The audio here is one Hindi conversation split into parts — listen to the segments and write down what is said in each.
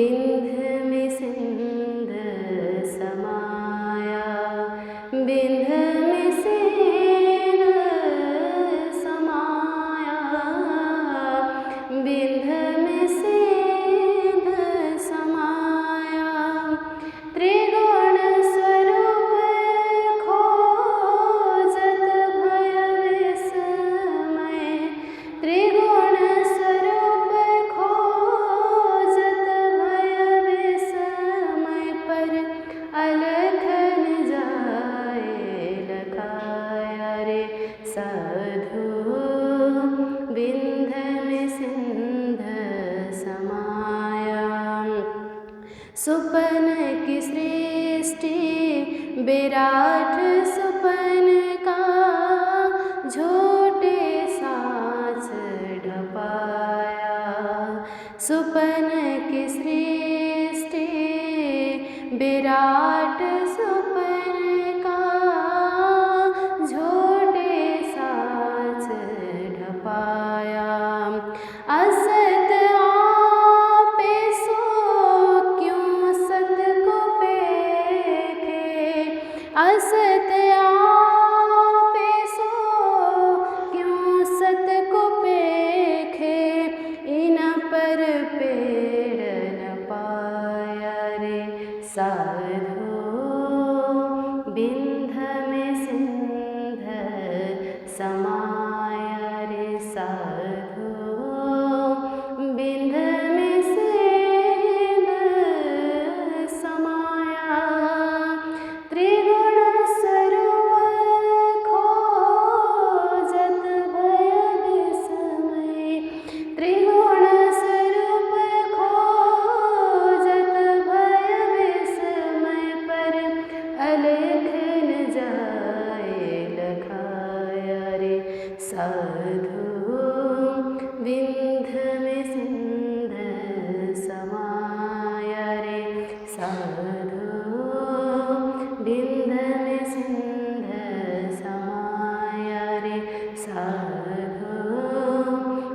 बिंध में सिंध समाया रे सा साधु बिंद में सेंध समाया, त्रिगुण स्वरूप खोजत भय विस्मय, त्रिगुण स्वरूप खोजत भय विस्मय, पर अलख न जाए लखाया रे। साधु विंध में सिंध समाया रे, साधु विंध में सिंध समाया रे, साधु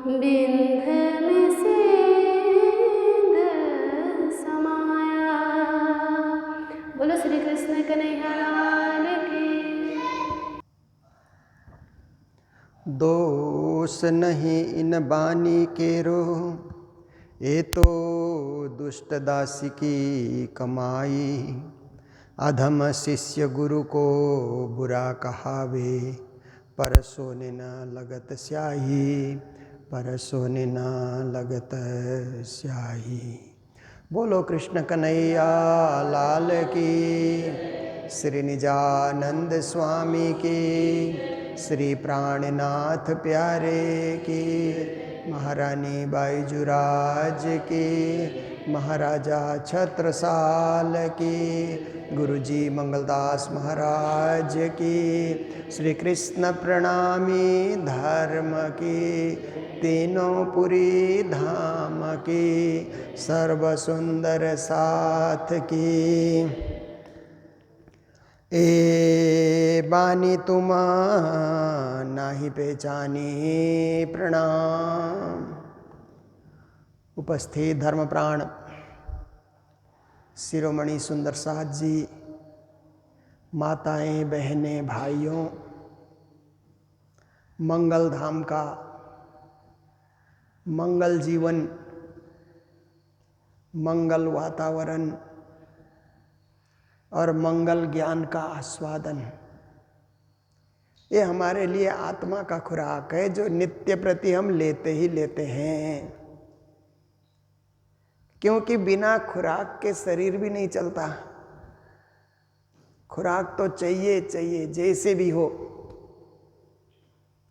विंध में सिंध समाया। बोलो श्री कृष्ण कन्हैया लाल की। दोष नहीं इन बानी केरो, ये तो दुष्ट दासी की कमाई। अधम शिष्य गुरु को बुरा कहावे, पर सोने न लगत स्याही, पर सोने न लगत स्याही। बोलो कृष्ण कन्हैया लाल की, श्री निजानंद स्वामी की, श्री प्राणनाथ प्यारे की, महारानी बाईजुराज की, महाराजा छत्रसाल की, गुरुजी मंगलदास महाराज की, श्री कृष्ण प्रणामी धर्म की, तीनों पुरी धाम की, सर्व सुंदर साथ की। ए बानी तुम नाही पहचानी प्रणाम। उपस्थित धर्मप्राण शिरोमणि सुंदर साथ जी, माताएं बहनें भाइयों, मंगल धाम का मंगल जीवन, मंगल वातावरण और मंगल ज्ञान का आस्वादन, ये हमारे लिए आत्मा का खुराक है, जो नित्य प्रति हम लेते ही लेते हैं। क्योंकि बिना खुराक के शरीर भी नहीं चलता। खुराक तो चाहिए चाहिए, जैसे भी हो,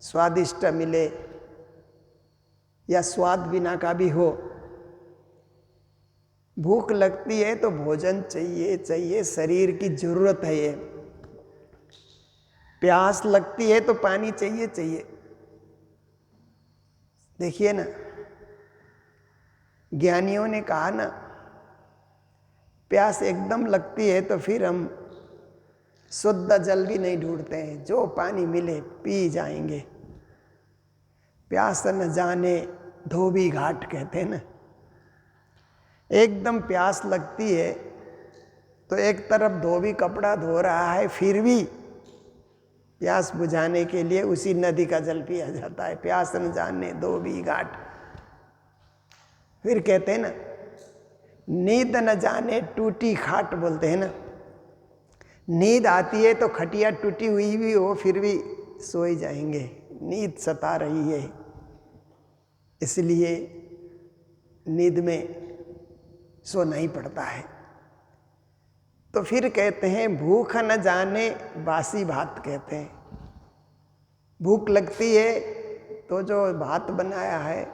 स्वादिष्ट मिले या स्वाद बिना का भी हो। भूख लगती है तो भोजन चाहिए चाहिए, शरीर की जरूरत है ये। प्यास लगती है तो पानी चाहिए चाहिए। देखिए ना, ज्ञानियों ने कहा ना, प्यास एकदम लगती है तो फिर हम शुद्ध जल भी नहीं ढूंढते हैं, जो पानी मिले पी जाएंगे। प्यास न जाने धोबी घाट कहते हैं ना। एकदम प्यास लगती है तो एक तरफ धोबी कपड़ा धो रहा है, फिर भी प्यास बुझाने के लिए उसी नदी का जल पिया जाता है। प्यास न जाने धोबी घाट। फिर कहते हैं ना, नींद न जाने टूटी खाट बोलते हैं ना। नींद आती है तो खटिया टूटी हुई भी हो फिर भी सो ही जाएंगे, नींद सता रही है। इसलिए नींद में सोना ही पड़ता है। तो फिर कहते हैं, भूख न जाने बासी भात कहते हैं। भूख लगती है तो जो भात बनाया है,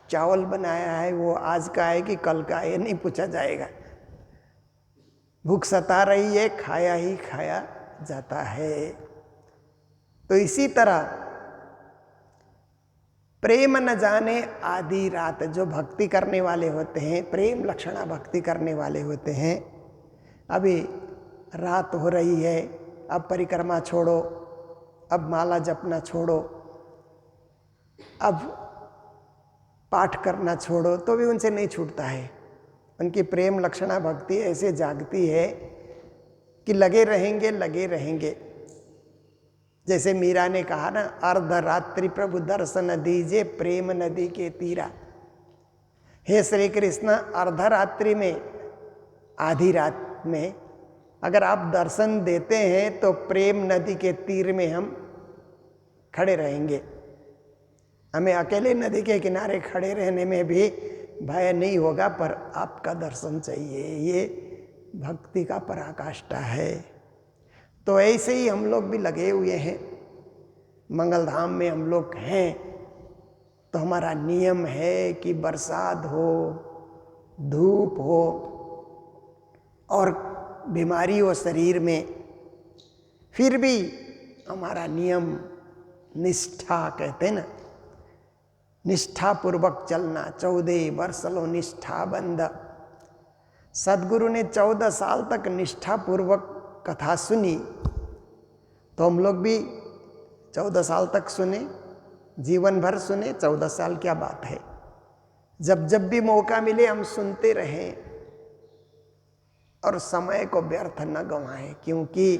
चावल बनाया है, वो आज का है कि कल का है, ये नहीं पूछा जाएगा। भूख सता रही है, खाया ही खाया जाता है। तो इसी तरह प्रेम न जाने आधी रात, जो भक्ति करने वाले होते हैं, प्रेम लक्षणा भक्ति करने वाले होते हैं, अभी रात हो रही है, अब परिक्रमा छोड़ो, अब माला जपना छोड़ो, अब पाठ करना छोड़ो, तो भी उनसे नहीं छूटता है। उनकी प्रेम लक्षणा भक्ति ऐसे जागती है कि लगे रहेंगे लगे रहेंगे। जैसे मीरा ने कहा ना, अर्धरात्रि प्रभु दर्शन दीजिए प्रेम नदी के तीरा। हे श्री कृष्ण, अर्धरात्रि में, आधी रात में अगर आप दर्शन देते हैं तो प्रेम नदी के तीर में हम खड़े रहेंगे। हमें अकेले नदी के किनारे खड़े रहने में भी भय नहीं होगा, पर आपका दर्शन चाहिए। ये भक्ति का पराकाष्ठा है। तो ऐसे ही हम लोग भी लगे हुए हैं। मंगलधाम में हम लोग हैं तो हमारा नियम है कि बरसात हो, धूप हो और बीमारी हो शरीर में, फिर भी हमारा नियम निष्ठा कहते हैं ना, निष्ठापूर्वक चलना। 14 वर्ष लो निष्ठा बंद। सदगुरु ने 14 साल तक निष्ठापूर्वक कथा सुनी, तो हम लोग भी 14 साल तक सुने, जीवन भर सुने। 14 साल क्या बात है। जब जब भी मौका मिले हम सुनते रहें और समय को व्यर्थ न गंवाएं, क्योंकि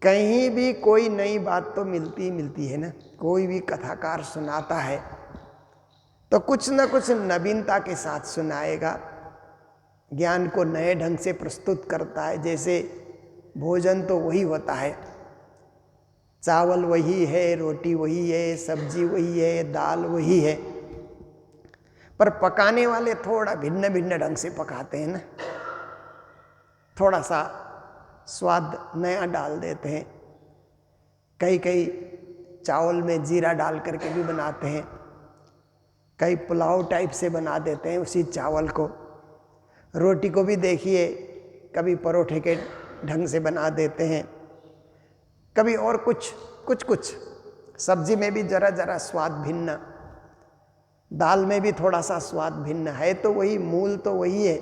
कहीं भी कोई नई बात तो मिलती है ना। कोई भी कथाकार सुनाता है तो कुछ न कुछ नवीनता के साथ सुनाएगा, ज्ञान को नए ढंग से प्रस्तुत करता है। जैसे भोजन तो वही होता है, चावल वही है, रोटी वही है, सब्जी वही है, दाल वही है, पर पकाने वाले थोड़ा भिन्न भिन्न ढंग से पकाते हैं ना। थोड़ा सा स्वाद नया डाल देते हैं। कई कई चावल में जीरा डाल करके भी बनाते हैं, कई पुलाव टाइप से बना देते हैं उसी चावल को। रोटी को भी देखिए, कभी परोठे के ढंग से बना देते हैं, कभी और कुछ। सब्जी में भी जरा जरा स्वाद भिन्न, दाल में भी थोड़ा सा स्वाद भिन्न है। तो वही मूल तो वही है,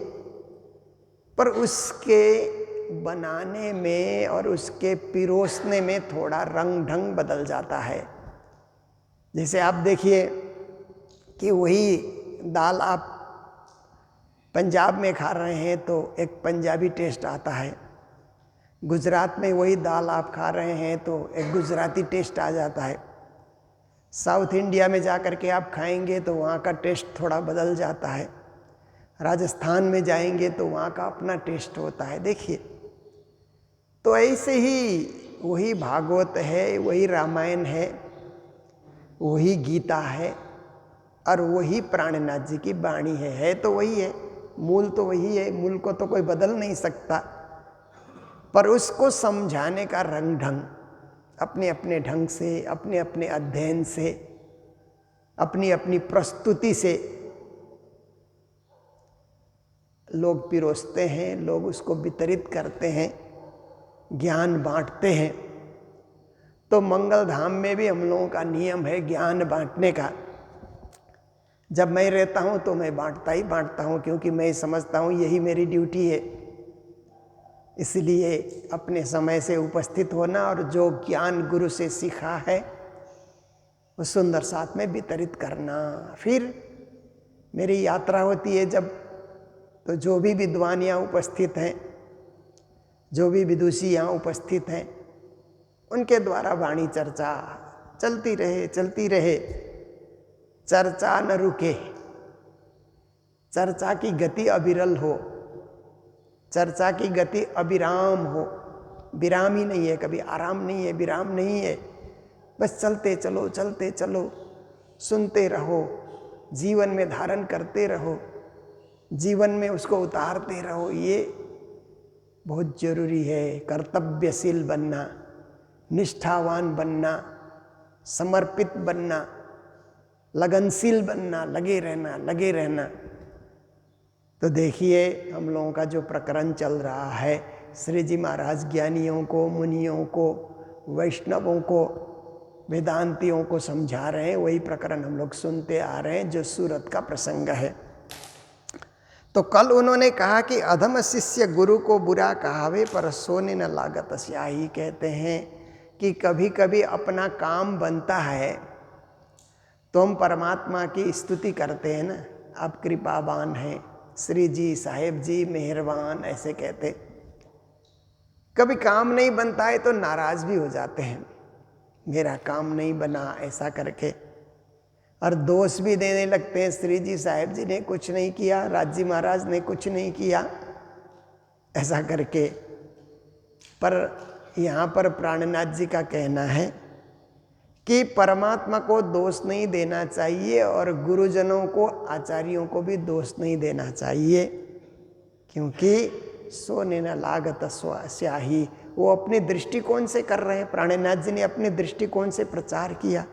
पर उसके बनाने में और उसके पिरोसने में थोड़ा रंग ढंग बदल जाता है। जैसे आप देखिए कि वही दाल आप पंजाब में खा रहे हैं तो एक पंजाबी टेस्ट आता है, गुजरात में वही दाल आप खा रहे हैं तो एक गुजराती टेस्ट आ जाता है, साउथ इंडिया में जा कर के आप खाएंगे तो वहाँ का टेस्ट थोड़ा बदल जाता है, राजस्थान में जाएंगे तो वहाँ का अपना टेस्ट होता है। देखिए, तो ऐसे ही वही भागवत है, वही रामायण है, वही गीता है और वही प्राणनाथ जी की वाणी है तो वही है, मूल तो वही है। मूल को तो कोई बदल नहीं सकता, पर उसको समझाने का रंग ढंग अपने अपने ढंग से, अपने अपने अध्ययन से, अपनी अपनी प्रस्तुति से लोग पिरोसते हैं, लोग उसको वितरित करते हैं, ज्ञान बांटते हैं। तो मंगल धाम में भी हम लोगों का नियम है ज्ञान बांटने का। जब मैं रहता हूँ तो मैं बांटता ही बांटता हूँ, क्योंकि मैं समझता हूँ यही मेरी ड्यूटी है। इसलिए अपने समय से उपस्थित होना और जो ज्ञान गुरु से सीखा है वो सुंदर साथ में वितरित करना। फिर मेरी यात्रा होती है जब, तो जो भी विद्वान यहाँ उपस्थित हैं, जो भी विदुषी यहाँ उपस्थित हैं, उनके द्वारा वाणी चर्चा चलती रहे। चर्चा न रुके, चर्चा की गति अविरल हो, चर्चा की गति अविराम हो। विराम ही नहीं है, कभी आराम नहीं है, विराम नहीं है, बस चलते चलो, सुनते रहो, जीवन में धारण करते रहो, जीवन में उसको उतारते रहो। ये बहुत जरूरी है। कर्तव्यशील बनना, निष्ठावान बनना, समर्पित बनना, लगनशील बनना, लगे रहना। तो देखिए हम लोगों का जो प्रकरण चल रहा है, श्री जी महाराज ज्ञानियों को, मुनियों को, वैष्णवों को, वेदांतियों को समझा रहे हैं। वही प्रकरण हम लोग सुनते आ रहे हैं जो सूरत का प्रसंग है। तो कल उन्होंने कहा कि अधम शिष्य गुरु को बुरा कहावे पर सोने न लागत स्याही। कहते हैं कि कभी कभी अपना काम बनता है तो हम परमात्मा की स्तुति करते हैं ना, आप कृपावान हैं, श्री जी साहेब जी मेहरबान, ऐसे कहते। कभी काम नहीं बनता है तो नाराज भी हो जाते हैं, मेरा काम नहीं बना ऐसा करके, और दोष भी देने लगते हैं, श्री जी साहेब जी ने कुछ नहीं किया, राज महाराज ने कुछ नहीं किया, ऐसा करके। पर यहाँ पर प्राणनाथ जी का कहना है कि परमात्मा को दोष नहीं देना चाहिए और गुरुजनों को, आचार्यों को भी दोष नहीं देना चाहिए, क्योंकि सोने न लागत स्याही, वो अपने दृष्टिकोण से कर रहे हैं। प्राणनाथ जी ने अपने दृष्टिकोण से प्रचार किया,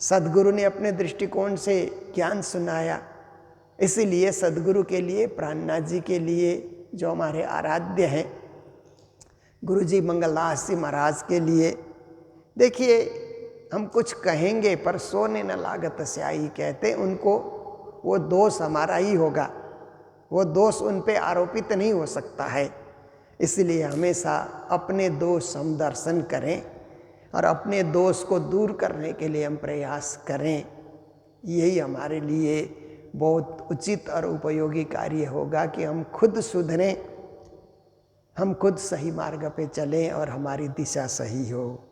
सदगुरु ने अपने दृष्टिकोण से ज्ञान सुनाया। इसीलिए सदगुरु के लिए, प्राणनाथ जी के लिए जो हमारे आराध्य हैं, गुरु जी मंगलदास जी महाराज के लिए, देखिए हम कुछ कहेंगे पर सोने न लागत स्याही कहते उनको, वो दोष हमारा ही होगा, वो दोष उन पे आरोपित नहीं हो सकता है। इसलिए हमेशा अपने दोष हम दर्शन करें और अपने दोष को दूर करने के लिए हम प्रयास करें। यही हमारे लिए बहुत उचित और उपयोगी कार्य होगा कि हम खुद सुधरें, हम खुद सही मार्ग पे चलें और हमारी दिशा सही हो।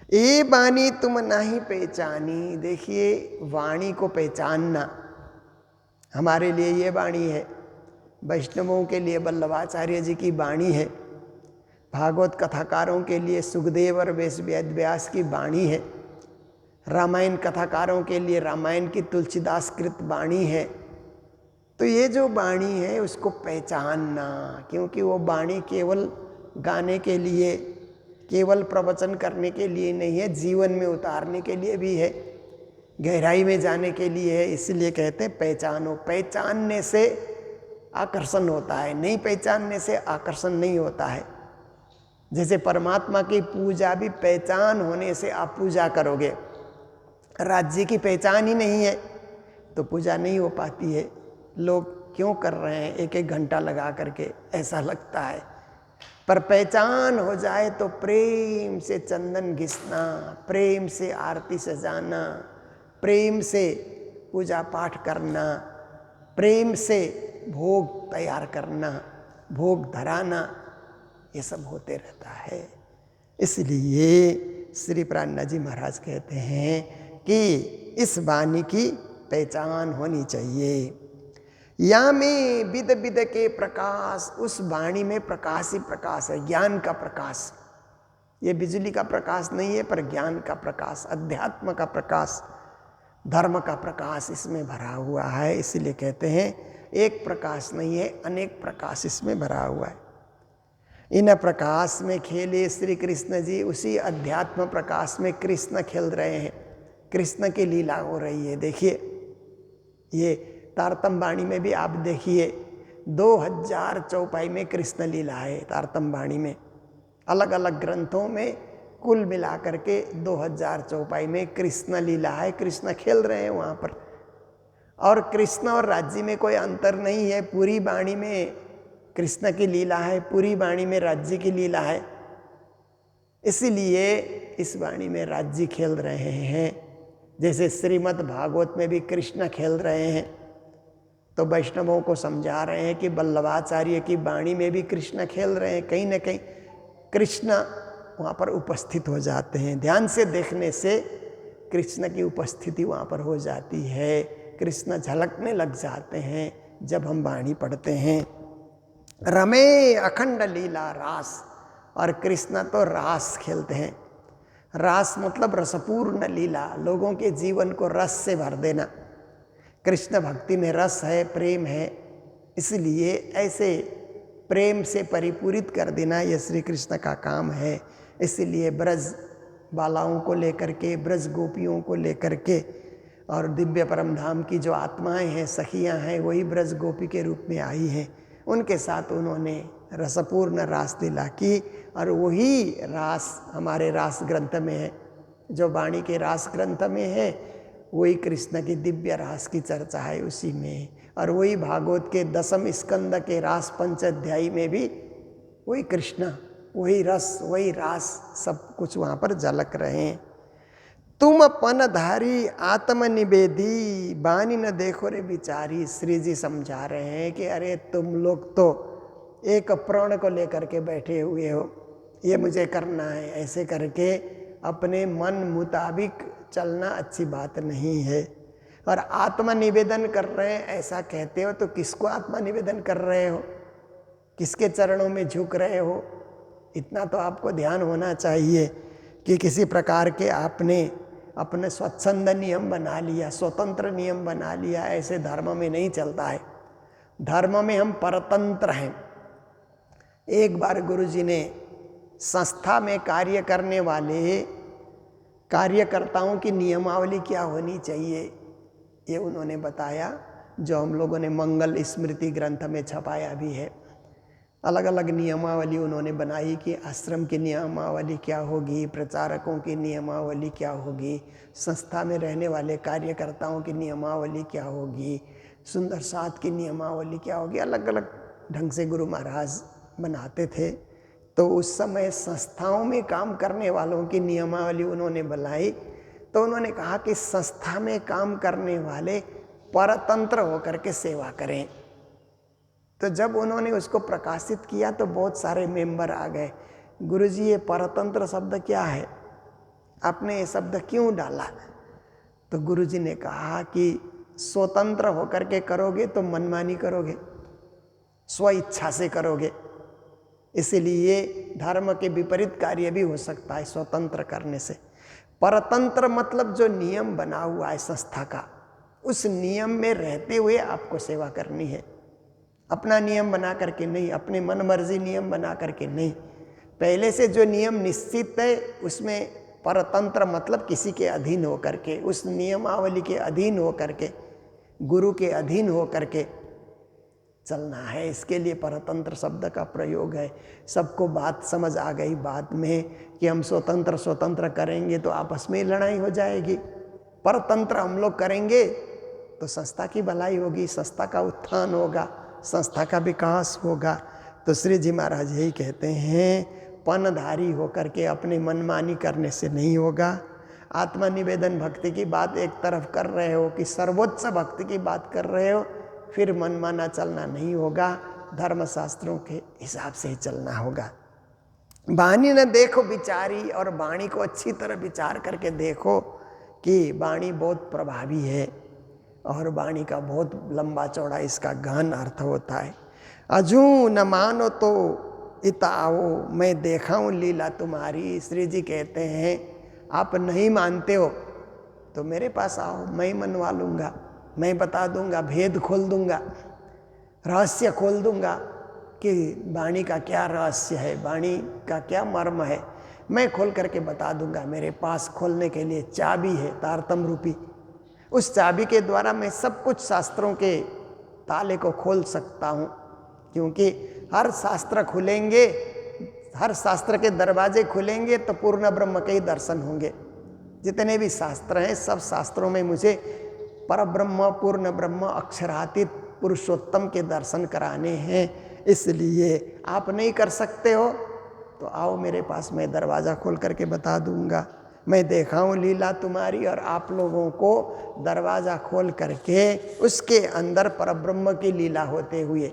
ये वाणी तुम नहीं पहचानी, देखिए वाणी को पहचानना हमारे लिए ये वाणी है। वैष्णवों के लिए वल्लभाचार्य जी की वाणी है, भागवत कथाकारों के लिए सुखदेव और वेद व्यास की वाणी है, रामायण कथाकारों के लिए रामायण की तुलसीदास कृत वाणी है। तो ये जो वाणी है उसको पहचानना, क्योंकि वो वाणी केवल गाने के लिए, केवल प्रवचन करने के लिए नहीं है, जीवन में उतारने के लिए भी है, गहराई में जाने के लिए है। इसलिए कहते हैं पहचानो। पहचानने से आकर्षण होता है, नहीं पहचानने से आकर्षण नहीं होता है। जैसे परमात्मा की पूजा भी पहचान होने से आप पूजा करोगे, राज्य की पहचान ही नहीं है तो पूजा नहीं हो पाती है। लोग क्यों कर रहे हैं एक एक घंटा लगा करके, ऐसा लगता है। पर पहचान हो जाए तो प्रेम से चंदन घिसना, प्रेम से आरती सजाना, प्रेम से पूजा पाठ करना, प्रेम से भोग तैयार करना, भोग धराना, ये सब होते रहता है। इसलिए श्री प्राणनाथ जी महाराज कहते हैं कि इस वाणी की पहचान होनी चाहिए। या में विद विद के प्रकाश, उस वाणी में प्रकाश ही प्रकाश है, ज्ञान का प्रकाश। ये बिजली का प्रकाश नहीं है, पर ज्ञान का प्रकाश, अध्यात्म का प्रकाश, धर्म का प्रकाश इसमें भरा हुआ है। इसलिए कहते हैं एक प्रकाश नहीं है, अनेक प्रकाश इसमें भरा हुआ है। इन प्रकाश में खेले श्री कृष्ण जी, उसी अध्यात्म प्रकाश में कृष्ण खेल रहे हैं, कृष्ण की लीला हो रही है। देखिए ये तारतम वाणी में भी आप देखिए 2000 चौपाई में कृष्ण लीला है। तारतम वाणी में अलग अलग ग्रंथों में कुल मिला करके 2000 चौपाई में कृष्ण लीला है, कृष्ण खेल रहे हैं वहाँ पर। और कृष्ण और राज्य में कोई अंतर नहीं है, पूरी वाणी में कृष्ण की लीला है, पूरी वाणी में राज्य की लीला है। इसीलिए इस वाणी में राज्य खेल रहे हैं। जैसे श्रीमद् भागवत में भी कृष्ण खेल रहे हैं, तो वैष्णवों को समझा रहे हैं कि वल्लभाचार्य की वाणी में भी कृष्ण खेल रहे हैं। कहीं ना कहीं कृष्ण वहाँ पर उपस्थित हो जाते हैं। ध्यान से देखने से कृष्ण की उपस्थिति वहाँ पर हो जाती है, कृष्ण झलकने लग जाते हैं जब हम वाणी पढ़ते हैं। रमे अखंड लीला रास, और कृष्ण तो रास खेलते हैं। रास मतलब रसपूर्ण लीला, लोगों के जीवन को रस से भर देना। कृष्ण भक्ति में रस है, प्रेम है, इसलिए ऐसे प्रेम से परिपूरित कर देना यह श्री कृष्ण का काम है। इसलिए ब्रज बालाओं को लेकर के, ब्रज गोपियों को लेकर के, और दिव्य परम धाम की जो आत्माएं हैं, सखियां हैं, वही ब्रज गोपी के रूप में आई हैं। उनके साथ उन्होंने रसपूर्ण रास लीला की, और वही रास हमारे रास ग्रंथ में है, जो वाणी के रास ग्रंथ में है, वही कृष्ण की दिव्य रास की चर्चा है उसी में। और वही भागवत के 10वें स्कंद के रास पंचाध्यायी में भी वही कृष्ण, वही रस, वही रास, सब कुछ वहाँ पर झलक रहे हैं। तुम पनधारी आत्मनिवेदी, बानी न देखो रे बिचारी। श्री जी समझा रहे हैं कि अरे तुम लोग तो एक प्राण को लेकर के बैठे हुए हो, ये मुझे करना है, ऐसे करके अपने मन मुताबिक चलना अच्छी बात नहीं है। और आत्मनिवेदन कर रहे हैं ऐसा कहते हो, तो किसको आत्मनिवेदन कर रहे हो, किसके चरणों में झुक रहे हो? इतना तो आपको ध्यान होना चाहिए कि किसी प्रकार के आपने अपने स्वच्छंद नियम बना लिया, स्वतंत्र नियम बना लिया, ऐसे धर्म में नहीं चलता है। धर्म में हम परतंत्र हैं। एक बार गुरुजी ने संस्था में कार्य करने वाले कार्यकर्ताओं की नियमावली क्या होनी चाहिए ये उन्होंने बताया, जो हम लोगों ने मंगल स्मृति ग्रंथ में छपाया भी है। अलग अलग नियमावली उन्होंने बनाई कि आश्रम की नियमावली क्या होगी, प्रचारकों की नियमावली क्या होगी, संस्था में रहने वाले कार्यकर्ताओं की नियमावली क्या होगी, सुंदर साथ की नियमावली क्या होगी। अलग अलग ढंग से गुरु महाराज बनाते थे। तो उस समय संस्थाओं में काम करने वालों की नियमावली उन्होंने बनाई। तो उन्होंने कहा कि संस्था में काम करने वाले परतंत्र होकर के सेवा करें। तो जब उन्होंने उसको प्रकाशित किया तो बहुत सारे मेंबर आ गए, गुरुजी ये परतंत्र शब्द क्या है, आपने ये शब्द क्यों डाला? तो गुरुजी ने कहा कि स्वतंत्र होकर के करोगे तो मनमानी करोगे, स्व इच्छा से करोगे, इसलिए धर्म के विपरीत कार्य भी हो सकता है स्वतंत्र करने से। परतंत्र मतलब जो नियम बना हुआ है संस्था का, उस नियम में रहते हुए आपको सेवा करनी है। अपना नियम बना करके नहीं, अपने मन मर्जी नियम बना करके नहीं। पहले से जो नियम निश्चित है उसमें परतंत्र मतलब किसी के अधीन होकर के, उस नियमावली के अधीन होकर के, गुरु के अधीन होकर के चलना है। इसके लिए परतंत्र शब्द का प्रयोग है। सबको बात समझ आ गई बाद में कि हम स्वतंत्र स्वतंत्र करेंगे तो आपस में लड़ाई हो जाएगी, परतंत्र हम लोग करेंगे तो संस्था की भलाई होगी, संस्था का उत्थान होगा, संस्था का विकास होगा। तो श्री जी महाराज यही कहते हैं, पनधारी होकर के अपने मनमानी करने से नहीं होगा। आत्मनिवेदन भक्ति की बात एक तरफ कर रहे हो कि सर्वोच्च भक्ति की बात कर रहे हो, फिर मनमाना चलना नहीं होगा, धर्मशास्त्रों के हिसाब से ही चलना होगा। वाणी न देखो विचारी, और वाणी को अच्छी तरह विचार करके देखो कि वाणी बहुत प्रभावी है और वाणी का बहुत लंबा चौड़ा इसका गहन अर्थ होता है। अजू न मानो तो इत आओ, मैं देखाऊं लीला तुम्हारी। श्री जी कहते हैं आप नहीं मानते हो तो मेरे पास आओ, मैं मनवा लूँगा, मैं बता दूंगा, भेद खोल दूंगा, रहस्य खोल दूंगा कि वाणी का क्या रहस्य है, वाणी का क्या मर्म है, मैं खोल करके बता दूंगा। मेरे पास खोलने के लिए चाबी है, तारतम रूपी। उस चाबी के द्वारा मैं सब कुछ शास्त्रों के ताले को खोल सकता हूँ, क्योंकि हर शास्त्र खुलेंगे, हर शास्त्र के दरवाजे खुलेंगे तो पूर्ण ब्रह्म के ही दर्शन होंगे। जितने भी शास्त्र हैं सब शास्त्रों में मुझे परब्रह्म, पूर्ण ब्रह्म, अक्षरातीत पुरुषोत्तम के दर्शन कराने हैं। इसलिए आप नहीं कर सकते हो तो आओ मेरे पास, मैं दरवाज़ा खोल करके बता दूंगा, मैं देखाऊं लीला तुम्हारी। और आप लोगों को दरवाज़ा खोल करके उसके अंदर परब्रह्म की लीला होते हुए,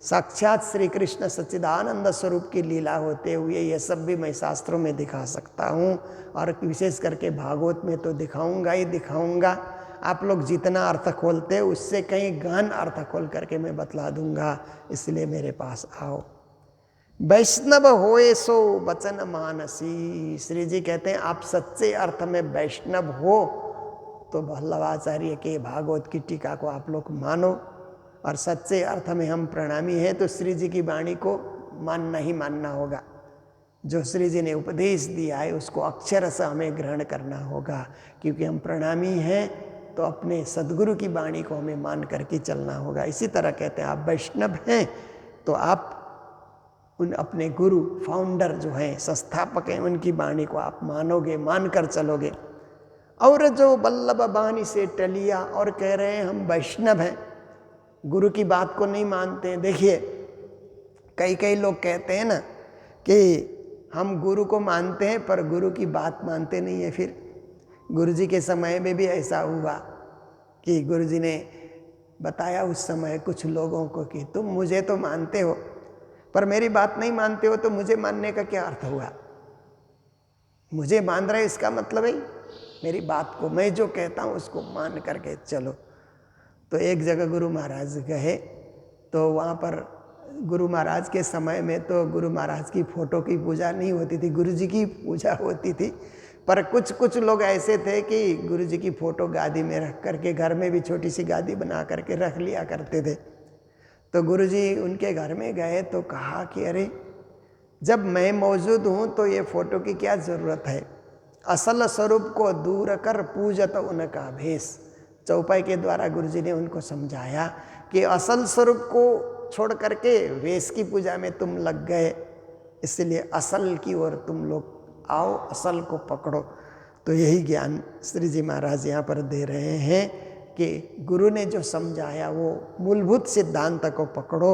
साक्षात श्री कृष्ण सच्चिदानंद स्वरूप की लीला होते हुए, ये सब भी मैं शास्त्रों में दिखा सकता हूँ। और विशेष करके भागवत में तो दिखाऊंगा ही दिखाऊंगा। आप लोग जितना अर्थ खोलते उससे कहीं गहन अर्थ खोल करके मैं बतला दूंगा, इसलिए मेरे पास आओ। वैष्णव होए सो वचन मानसी। श्री जी कहते हैं आप सच्चे अर्थ में वैष्णव हो तो वल्लभाचार्य के भागवत की टीका को आप लोग मानो, और सच्चे अर्थ में हम प्रणामी हैं तो श्री जी की वाणी को मानना ही मानना होगा। जो श्री जी ने उपदेश दिया है उसको अक्षरशः हमें ग्रहण करना होगा, क्योंकि हम प्रणामी हैं तो अपने सद्गुरु की वाणी को हमें मान करके चलना होगा। इसी तरह कहते हैं आप वैष्णव हैं तो आप उन अपने गुरु, फाउंडर जो हैं, संस्थापक हैं, उनकी वाणी को आप मानोगे, मानकर चलोगे। और जो बल्लभ वाणी से टलिया और कह रहे हैं हम वैष्णव हैं, गुरु की बात को नहीं मानते हैं। देखिए कई लोग कहते हैं ना कि हम गुरु को मानते हैं पर गुरु की बात मानते नहीं है। फिर गुरु जी के समय में भी ऐसा हुआ कि गुरु जी ने बताया उस समय कुछ लोगों को कि तुम मुझे तो मानते हो पर मेरी बात नहीं मानते हो, तो मुझे मानने का क्या अर्थ हुआ? मुझे मान रहे इसका मतलब है मेरी बात को, मैं जो कहता हूँ उसको मान करके चलो। तो एक जगह गुरु महाराज गए तो वहाँ पर गुरु महाराज के समय में तो गुरु महाराज की फ़ोटो की पूजा नहीं होती थी, गुरु जी की पूजा होती थी। पर कुछ कुछ लोग ऐसे थे कि गुरु जी की फोटो गादी में रख करके, घर में भी छोटी सी गादी बना करके रख लिया करते थे। तो गुरु जी उनके घर में गए तो कहा कि अरे जब मैं मौजूद हूँ तो ये फोटो की क्या ज़रूरत है, असल स्वरूप को दूर कर पूजत उनका भेष। चौपाई के द्वारा गुरु जी ने उनको समझाया कि असल स्वरूप को छोड़ करके वेश की पूजा में तुम लग गए, इसलिए असल की ओर तुम लोग आओ, असल को पकड़ो। तो यही ज्ञान श्री जी महाराज यहाँ पर दे रहे हैं कि गुरु ने जो समझाया वो मूलभूत सिद्धांत को पकड़ो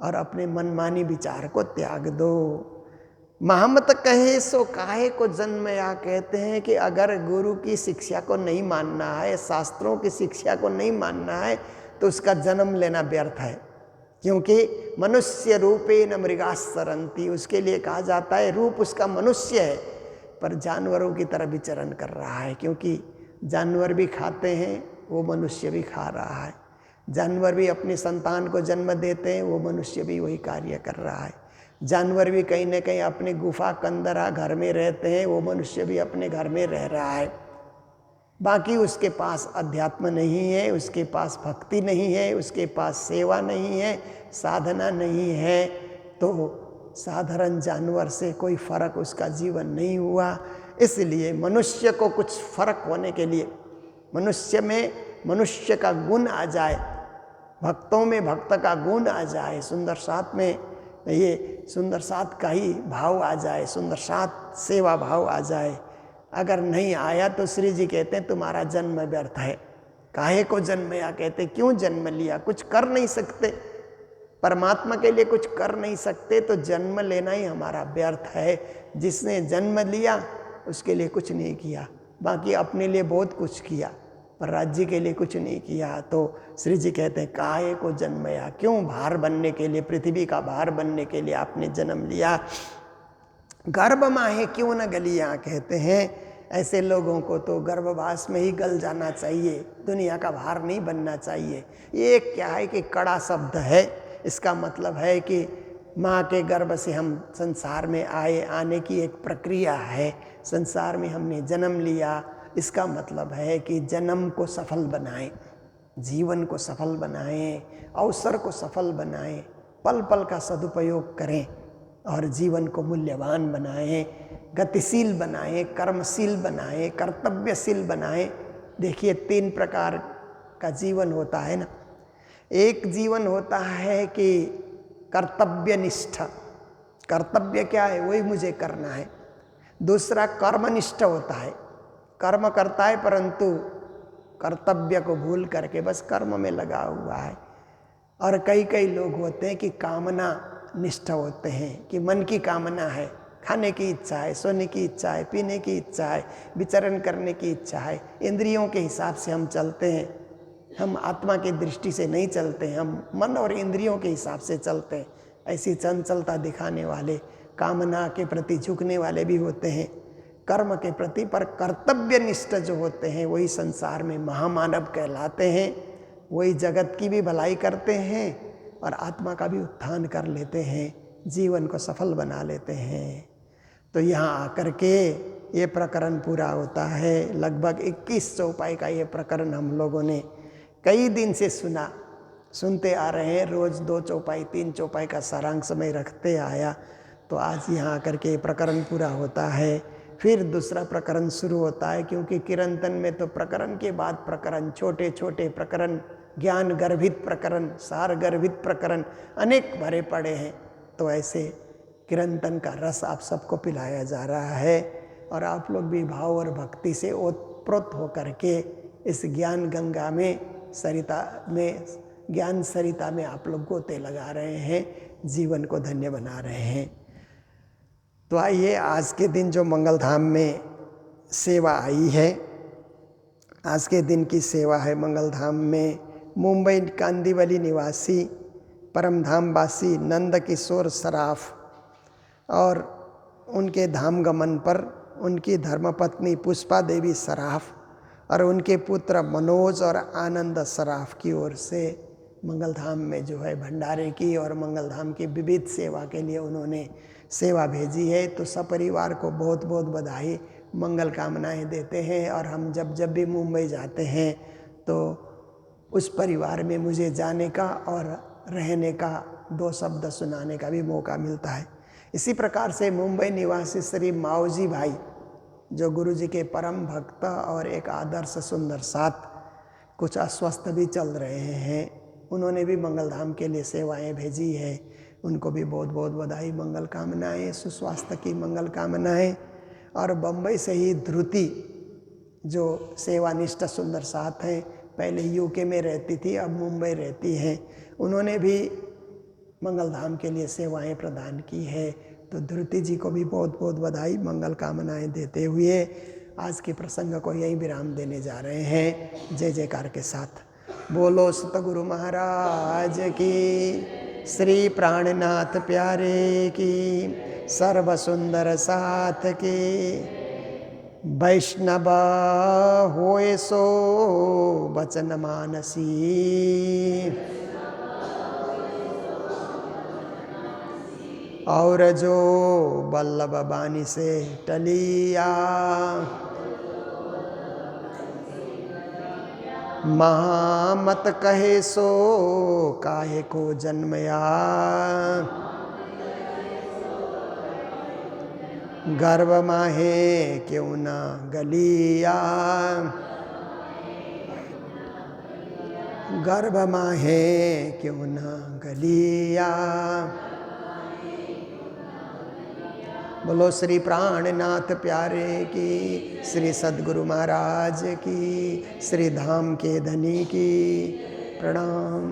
और अपने मनमानी विचार को त्याग दो। महमत कहे सो काहे को जन्मया, कहते हैं कि अगर गुरु की शिक्षा को नहीं मानना है, शास्त्रों की शिक्षा को नहीं मानना है, तो उसका जन्म लेना व्यर्थ है। क्योंकि मनुष्य रूपेण मृगासरंती, उसके लिए कहा जाता है रूप उसका मनुष्य है पर जानवरों की तरह विचरण कर रहा है। क्योंकि जानवर भी खाते हैं, वो मनुष्य भी खा रहा है। जानवर भी अपनी संतान को जन्म देते हैं, वो मनुष्य भी वही कार्य कर रहा है। जानवर भी कहीं न कहीं अपने गुफा कंदरा घर में रहते हैं, वो मनुष्य भी अपने घर में रह रहा है। बाकी उसके पास अध्यात्म नहीं है, उसके पास भक्ति नहीं है, उसके पास सेवा नहीं है, साधना नहीं है, तो साधारण जानवर से कोई फर्क उसका जीवन नहीं हुआ। इसलिए मनुष्य को कुछ फर्क होने के लिए, मनुष्य में मनुष्य का गुण आ जाए, भक्तों में भक्त का गुण आ जाए, सुंदर साथ में ये सुंदर साथ का ही भाव आ जाए, सुंदर साथ सेवा भाव आ जाए। अगर नहीं आया तो श्री जी कहते हैं तुम्हारा जन्म व्यर्थ है। काहे को जन्मया, कहते क्यों जन्म लिया, कुछ कर नहीं सकते, परमात्मा के लिए कुछ कर नहीं सकते, तो जन्म लेना ही हमारा व्यर्थ है। जिसने जन्म लिया उसके लिए कुछ नहीं किया, बाकी अपने लिए बहुत कुछ किया पर राज्य के लिए कुछ नहीं किया। तो श्री जी कहते हैं काहे को जन्मया, क्यों भार बनने के लिए, पृथ्वी का भार बनने के लिए आपने जन्म लिया। गर्भ माहे क्यों न गलियाँ, कहते हैं ऐसे लोगों को तो गर्भवास में ही गल जाना चाहिए, दुनिया का भार नहीं बनना चाहिए। ये क्या है कि कड़ा शब्द है, इसका मतलब है कि माँ के गर्भ से हम संसार में आए, आने की एक प्रक्रिया है, संसार में हमने जन्म लिया। इसका मतलब है कि जन्म को सफल बनाएं, जीवन को सफल बनाएं, अवसर को सफल बनाएं, पल पल का सदुपयोग करें और जीवन को मूल्यवान बनाएं, गतिशील बनाएं, कर्मशील बनाएं, कर्तव्यशील बनाएं। देखिए 3 प्रकार का जीवन होता है ना। एक जीवन होता है कि कर्तव्यनिष्ठ, कर्तव्य क्या है वही मुझे करना है। दूसरा कर्मनिष्ठ होता है, कर्म करता है परंतु कर्तव्य को भूल करके बस कर्म में लगा हुआ है। और कई कई लोग होते हैं कि कामना निष्ठ होते हैं, कि मन की कामना है, खाने की इच्छा है, सोने की इच्छा है, पीने की इच्छा है, विचरण करने की इच्छा है। इंद्रियों के हिसाब से हम चलते हैं, हम आत्मा की दृष्टि से नहीं चलते हैं, हम मन और इंद्रियों के हिसाब से चलते हैं। ऐसी चंचलता दिखाने वाले, कामना के प्रति झुकने वाले भी होते हैं, कर्म के प्रति। पर कर्तव्यनिष्ठ जो होते हैं वही संसार में महामानव कहलाते हैं, वही जगत की भी भलाई करते हैं और आत्मा का भी उत्थान कर लेते हैं, जीवन को सफल बना लेते हैं। तो यहाँ आकर के ये प्रकरण पूरा होता है। लगभग 21 चौपाई का ये प्रकरण हम लोगों ने कई दिन से सुनते आ रहे हैं। रोज़ 2 चौपाई 3 चौपाई का सारांश में रखते आया, तो आज यहाँ आकर के प्रकरण पूरा होता है। फिर दूसरा प्रकरण शुरू होता है, क्योंकि किरंतन में तो प्रकरण के बाद प्रकरण, छोटे छोटे प्रकरण, ज्ञान गर्भित प्रकरण, सार गर्भित प्रकरण अनेक भरे पड़े हैं। तो ऐसे किरंतन का रस आप सबको पिलाया जा रहा है और आप लोग भी भाव और भक्ति से ओतप्रोत होकर के इस ज्ञान गंगा में, सरिता में, ज्ञान सरिता में आप लोग गोते लगा रहे हैं, जीवन को धन्य बना रहे हैं। तो आइए आज के दिन जो मंगलधाम में सेवा आई है, आज के दिन की सेवा है मंगलधाम में मुंबई कांदिवली निवासी परमधामवासी नंद किशोर सराफ और उनके धाम गमन पर उनकी धर्मपत्नी पुष्पा देवी सराफ और उनके पुत्र मनोज और आनंद सराफ की ओर से मंगलधाम में जो है भंडारे की और मंगलधाम की विविध सेवा के लिए उन्होंने सेवा भेजी है। तो सपरिवार को बहुत बहुत बधाई, मंगल कामनाएं देते हैं। और हम जब जब भी मुंबई जाते हैं तो उस परिवार में मुझे जाने का और रहने का 2 शब्द सुनाने का भी मौका मिलता है। इसी प्रकार से मुंबई निवासी श्री माओजी भाई, जो गुरु जी के परम भक्त और एक आदर्श सुंदर साथ, कुछ अस्वस्थ भी चल रहे हैं, उन्होंने भी मंगल धाम के लिए सेवाएं भेजी है। उनको भी बहुत बहुत बधाई, मंगल कामनाएं, सुस्वास्थ्य की मंगल कामनाएं। और बम्बई से ही ध्रुति, जो सेवानिष्ठ सुंदर साथ हैं, पहले यूके में रहती थी, अब मुंबई रहती हैं, उन्होंने भी मंगल धाम के लिए सेवाएं प्रदान की है। तो ध्रुति जी को भी बहुत बहुत बधाई, मंगल कामनाएं देते हुए आज के प्रसंग को यहीं विराम देने जा रहे हैं। जय जयकार के साथ बोलो सतगुरु महाराज की, श्री प्राणनाथ प्यारे की, सर्व सुंदर साथ की। वैष्णव होए सो वचन मानसी, और जो बल्लभ बानी से टलिया, महामत कहे सो काहे को जन्मया, गर्भ माहे क्यों ना गलिया, गर्भ माहे क्यों ना गलिया। बोलो श्री प्राणनाथ प्यारे की, श्री सद्गुरु महाराज की, श्री धाम के धनी की। प्रणाम।